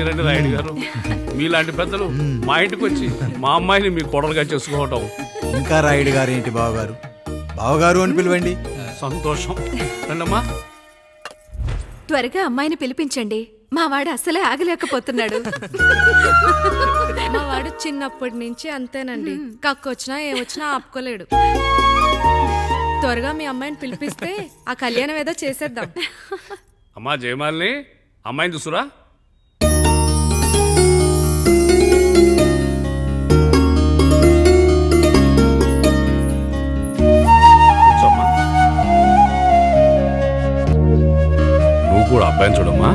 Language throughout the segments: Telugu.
రండి రండి రాయుడు గారు, మీలాంటి పెద్దలు మా ఇంటికి వచ్చి మా అమ్మాయిని మీ కోడలుగా చేసుకోవటం ఇంకా రాయుడు గారు ఏంటి బావగారు, బావగారు అని పిలవండి. సంతోషం. రండమ్మా. త్వరగా అమ్మాయిని పిలిపించండి, మా వాడు అసలే ఆగలేకపోతున్నాడు. మా వాడు చిన్నప్పటి నుంచి అంతేనండి, కక్కొచ్చినా ఏమొచ్చినా ఆపుకోలేడు. త్వరగా మీ అమ్మాయిని పిలిపిస్తే ఆ కళ్యాణం ఏదో చేసేద్దాం. అమ్మా జయమాలిని, అమ్మాయిని చూసురా. కూర్చోమ్మా. నువ్వు కూడా అబ్బాయిని చూడమ్మా.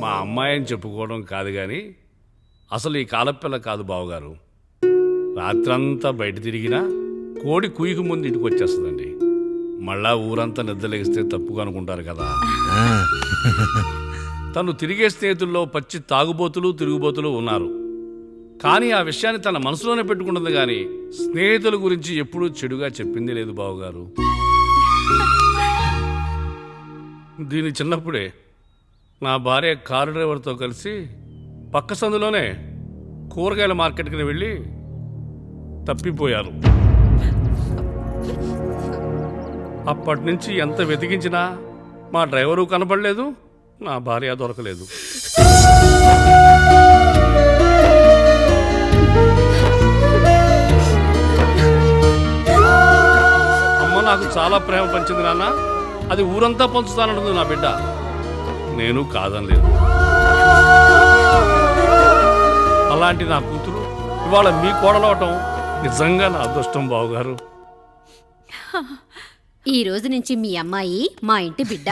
మా అమ్మాయి అని చెప్పుకోవడం కాదు కానీ అసలు ఈ కాలపిల్ల కాదు బావగారు. రాత్రంతా బయట తిరిగినా కోడి కుయ్యకు ముందు ఇంటికి వచ్చేస్తుందండి. మళ్ళా ఊరంతా నిద్రలేగిస్తే తప్పుగా అనుకుంటారు కదా. తను తిరిగే స్నేహితుల్లో పచ్చి తాగుబోతులు తిరుగుబోతులు ఉన్నారు. కానీ ఆ విషయాన్ని తన మనసులోనే పెట్టుకుంటుంది కానీ స్నేహితుల గురించి ఎప్పుడూ చెడుగా చెప్పింది లేదు బావగారు. దీని చిన్నప్పుడే నా భార్య కారు డ్రైవర్తో కలిసి పక్క సందులోనే కూరగాయల మార్కెట్కి వెళ్ళి తప్పిపోయారు. అప్పటి నుంచి ఎంత వెతికించినా మా డ్రైవరు కనపడలేదు, నా భార్య దొరకలేదు. అమ్మ నాకు చాలా ప్రేమ పంచింది నాన్న, అది ఊరంతా పంచుతానంటుంది నా బిడ్డ. నేను కాదనలేదు. అలాంటి నా కూతురు ఇవాళ మీ కోడలవటం నిజంగా నా అదృష్టం బావగారు. ఈ రోజు నుంచి మీ అమ్మాయి మా ఇంటి బిడ్డ.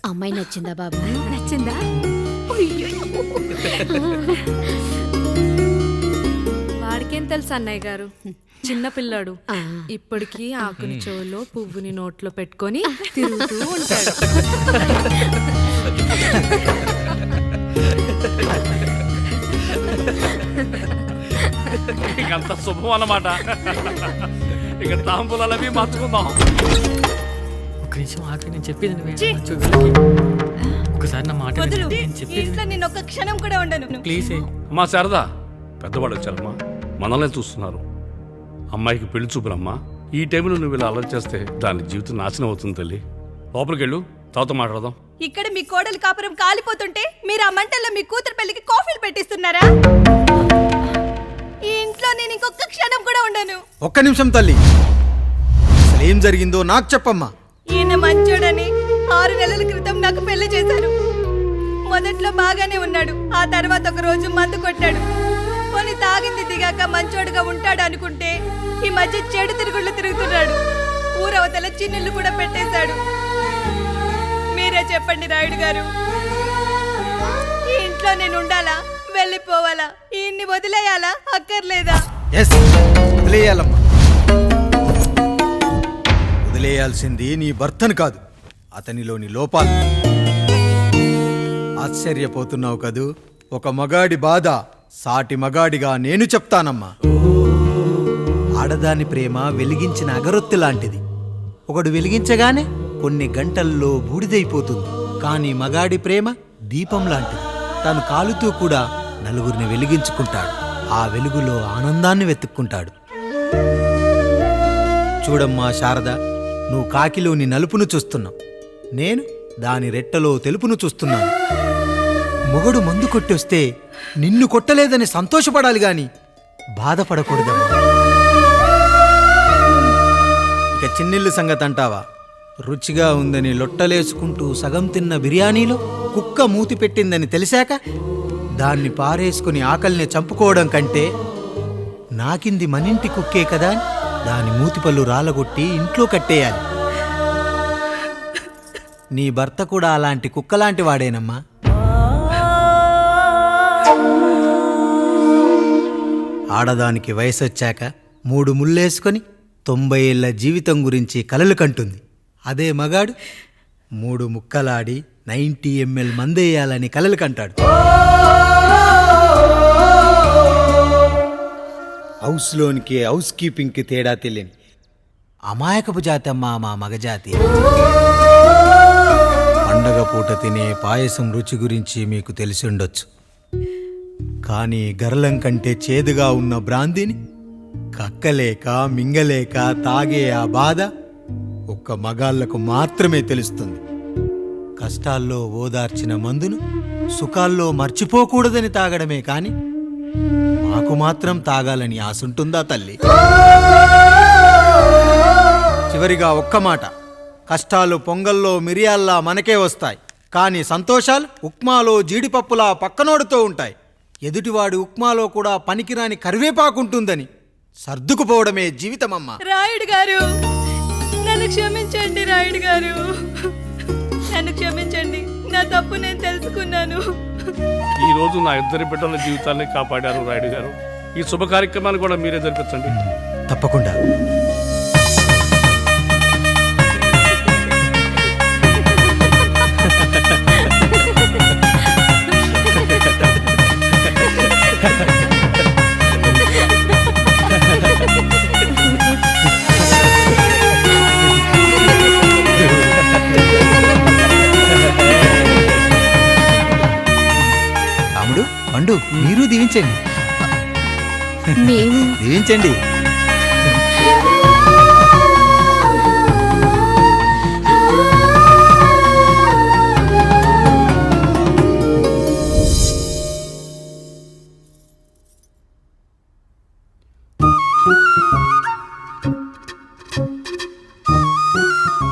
అమ్మాయి నచ్చిందా బాబు? నచ్చిందా? వాడికేం తెలుసు అన్నయ్య గారు, చిన్న పిల్లాడు. ఇప్పటికీ ఆకుని చెవులో పువ్వుని నోట్లో పెట్టుకొని తిరుగుతూ ఉంటాడు. ఇంకంత శుభం అన్నమాట. ఇక తాంబూలాలవి మార్చుకుందాం. ఒక నిమిషం ఆఖరి నేను చెప్పేది ఒకసారి నా మాట నేను ఒక్క క్షణం కూడా ఉండను. ప్లీజ్. అమ్మా శారదా, పెద్దవాడు వచ్చారమ్మా, మనల్ని చూస్తున్నారు. అమ్మాయికి పెళ్లి చూపురమ్మా. ఈ టైంలో నువ్వు ఇలా అలర్ట్ చేస్తే దాని జీవితం నాశనం అవుతుంది తల్లి. లోపలికి వెళ్ళు, తర్వాత మాట్లాడదాం. ఇక్కడ మీ కోడలు కాపురం కాలిపోతుంటే మీరు ఆ మంటల్లో మీ కూతురు పెళ్లికి కాఫీలు పెట్టిస్తున్నారా? ఈ ఇంట్లో నేను ఇంకొక క్షణం కూడా ఉండను. ఒక్క నిమిషం తల్లి, అసలు ఏం జరిగిందో నాకు చెప్పమ్మా. ఈయన మంచోడని 6 నెలల క్రితం నాకు పెళ్లి చేశారు. మొదట్లో బాగానే ఉన్నాడు, ఆ తర్వాత ఒక రోజు మందు కొట్టాడు. పోనీ తాగింది దిగాక మంచోడుగా ఉంటాడు అనుకుంటే ఈ మధ్య చెడు తిరుగుళ్ళు తిరుగుతున్నాడు. ఊరవతల చిన్నుళ్ళు కూడా పెట్టేశాడు. మీరే చెప్పండి రాయుడు గారు, ఈ ఇంట్లో నేను ఉండాలా, వెళ్ళిపోవాలా, ఈయన్ని వదిలేయాలా, అక్కర్లేదా? వదిలేయాలమ్మా. వదిలేయాల్సింది నీ భర్తను కాదు, అతనిలోని లోపాలు. ఆశ్చర్యపోతున్నావు కదూ? ఒక మగాడి బాధ సాటి మగాడిగా నేను చెప్తానమ్మా. ఆడదాని ప్రేమ వెలిగించిన అగరొత్తి లాంటిది. ఒకడు వెలిగించగానే కొన్ని గంటల్లో బూడిదైపోతుంది. కానీ మగాడి ప్రేమ దీపం లాంటిది. తను కాలుతూ కూడా నలుగురిని వెలిగించుకుంటాడు. ఆ వెలుగులో ఆనందాన్ని వెతుక్కుంటాడు. చూడమ్మా శారద, నువ్వు కాకిలోని నలుపును చూస్తున్నావు, నేను దాని రెట్టలో తెలుపును చూస్తున్నాను. మొగడు మందు కొట్టొస్తే నిన్ను కొట్టలేదని సంతోషపడాలి గాని బాధపడకూడదమ్మా. ఇక చిన్నిల్లు సంగతి అంటావా? రుచిగా ఉందని లొట్టలేసుకుంటూ సగం తిన్న బిర్యానీలో కుక్క మూతి పెట్టిందని తెలిసాక దాన్ని పారేసుకుని ఆకలిని చంపుకోవడం కంటే నాకింది మనింటి కుక్కే కదా అని దాని మూతిపళ్ళు రాలగొట్టి ఇంట్లో కట్టేయాలి. నీ భర్త కూడా అలాంటి కుక్కలాంటి వాడేనమ్మా. ఆడదానికి వయసొచ్చాక 3 ముళ్ళేసుకొని 90 ఏళ్ల జీవితం గురించి కలలు కంటుంది. అదే మగాడు 3 ముక్కలాడి 90 ml మందేయాలని కలలు కంటాడు. హౌస్లోనికి హౌస్ కీపింగ్కి తేడా తెలియని అమాయకపు జాతి అమ్మా మా మగజాతి. పండగ పూట తినే పాయసం రుచి గురించి మీకు తెలిసి ఉండొచ్చు, కానీ గరళం కంటే చేదుగా ఉన్న బ్రాందీని కక్కలేక మింగలేక తాగే ఆ బాధ ఒక్క మగాళ్లకు మాత్రమే తెలుస్తుంది. కష్టాల్లో ఓదార్చిన మందును సుఖాల్లో మర్చిపోకూడదని తాగడమే కాని మాకు మాత్రం తాగాలని ఆశుంటుందా తల్లి? చివరిగా ఒక్క మాట, కష్టాలు పొంగల్లో మిరియాల్లా మనకే వస్తాయి, కానీ సంతోషాలు ఉప్మాలో జీడిపప్పులా పక్కనోడుతూ ఉంటాయి. ఎదుటివాడి ఉప్మాలో కూడా పనికిరాని కరివేపాకుంటుందని సర్దుకుపోవడమే జీవితమమ్మా. రాయుడు గారు, నన్ను క్షమించండి. రాయుడు గారు, నన్ను క్షమించండి. నా తప్పు నేను తెలుసుకున్నాను. ఈ రోజు నా ఇద్దరి బిడ్డల జీవితాన్ని కాపాడారు రాయుడు గారు. ఈ శుభ కార్యక్రమాన్ని కూడా మీరే జరిపించండి. తప్పకుండా. రాముడు, పండు, మీరు దీవించండి. మేము దీవించండి.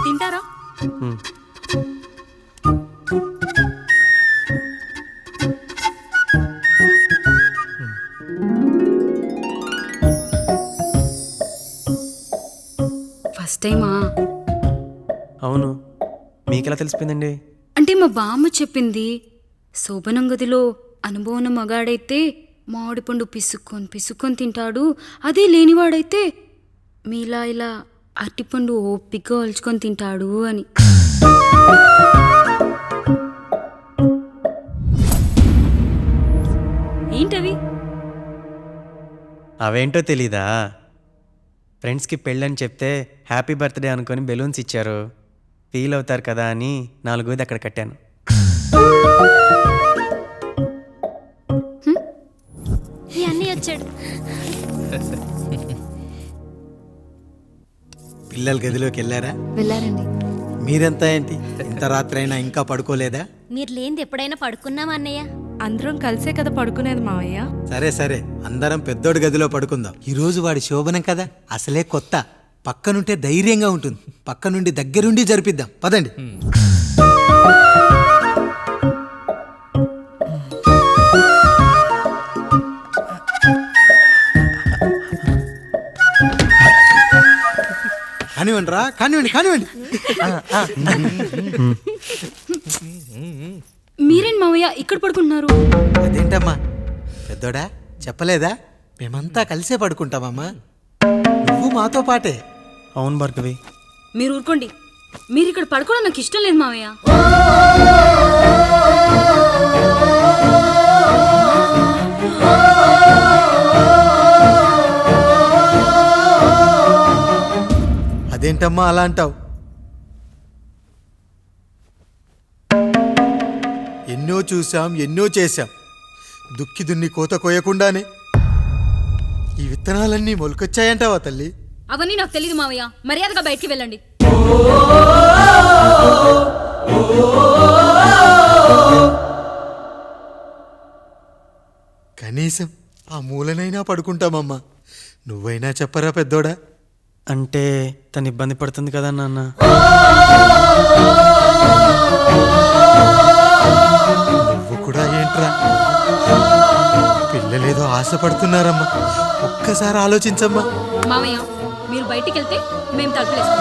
తింటారా? ఫస్ట్ టైమా? అవును, మీకెలా తెలిసిపోయిందండి? అంటే మా బామ్మ చెప్పింది. శోభనం గదిలో అనుభవం మగాడైతే మామిడిపండు పిసుక్కొని తింటాడు, అదే లేనివాడైతే మీలా ఇలా అరటిపండు ఓపిగ్గా ఒలుచుకొని తింటాడు అని. ఏంటవి? అవేంటో తెలీదా? ఫ్రెండ్స్కి పెళ్ళని చెప్తే హ్యాపీ బర్త్డే అనుకొని బెలూన్స్ ఇచ్చారు, ఫీల్ అవుతారు కదా అని 4 అక్కడ కట్టాను. ఈ అన్నీ వచ్చాడు. పిల్లల గదిలోకి వెళ్ళారా? వెళ్ళారండి. మీరెంత ఏంటి, ఇంత రాత్రైనా ఇంకా పడుకోలేదా? మీరు లేనిది ఎప్పుడైనా పడుకున్నామా అన్నయ్య? అందరం కలిసే కదా పడుకునేది మావయ్య. సరే సరే, అందరం పెద్దోడి గదిలో పడుకుందాం. ఈ రోజు వాడి శోభనం కదా, అసలే కొత్త, పక్కనుంటే ధైర్యంగా ఉంటుంది. పక్క నుండి దగ్గరుండి జరిపిద్దాం, పదండి. కానివ్వండి రా, కానివ్వండి. మీరేం మావయ్య ఇక్కడ పడుకుంటున్నారు? అదేంటమ్మా పెద్దోడా, చెప్పలేదా? మేమంతా కలిసే పడుకుంటామమ్మా, నువ్వు మాతో పాటే. అవును భార్గవి. మీరు ఊరుకోండి, మీరు ఇక్కడ పడుకోవడం నాకు ఇష్టం లేదు మావయ్య. అదేంటమ్మా అలా అంటావు? ఎన్నో చూశాం, ఎన్నో చేశాం, దుక్కి దున్ని కోత కోయకుండానే ఈ విత్తనాలన్నీ మొలకొచ్చాయంటావా తల్లి? అవన్నీ నాకు తెలియదు మావయ్య, మర్యాదగా బయటికి వెళ్ళండి. కనీసం ఆ మూలనైనా పడుకుంటామమ్మా, నువ్వైనా చెప్పరా పెద్దోడా? అంటే తను ఇబ్బంది పడుతుంది కదా నాన్న. నువ్వు కూడా ఏంట్రా, పిల్లలేదో ఆశపడుతున్నారమ్మా, ఒక్కసారి ఆలోచించమ్మా. మావయ్య మీరు బయటికి వెళ్తే మేము తలుపులేస్తాం.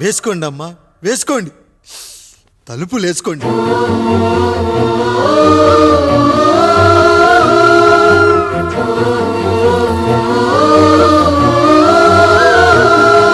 వేసుకోండి అమ్మా, వేసుకోండి, తలుపులు వేసుకోండి.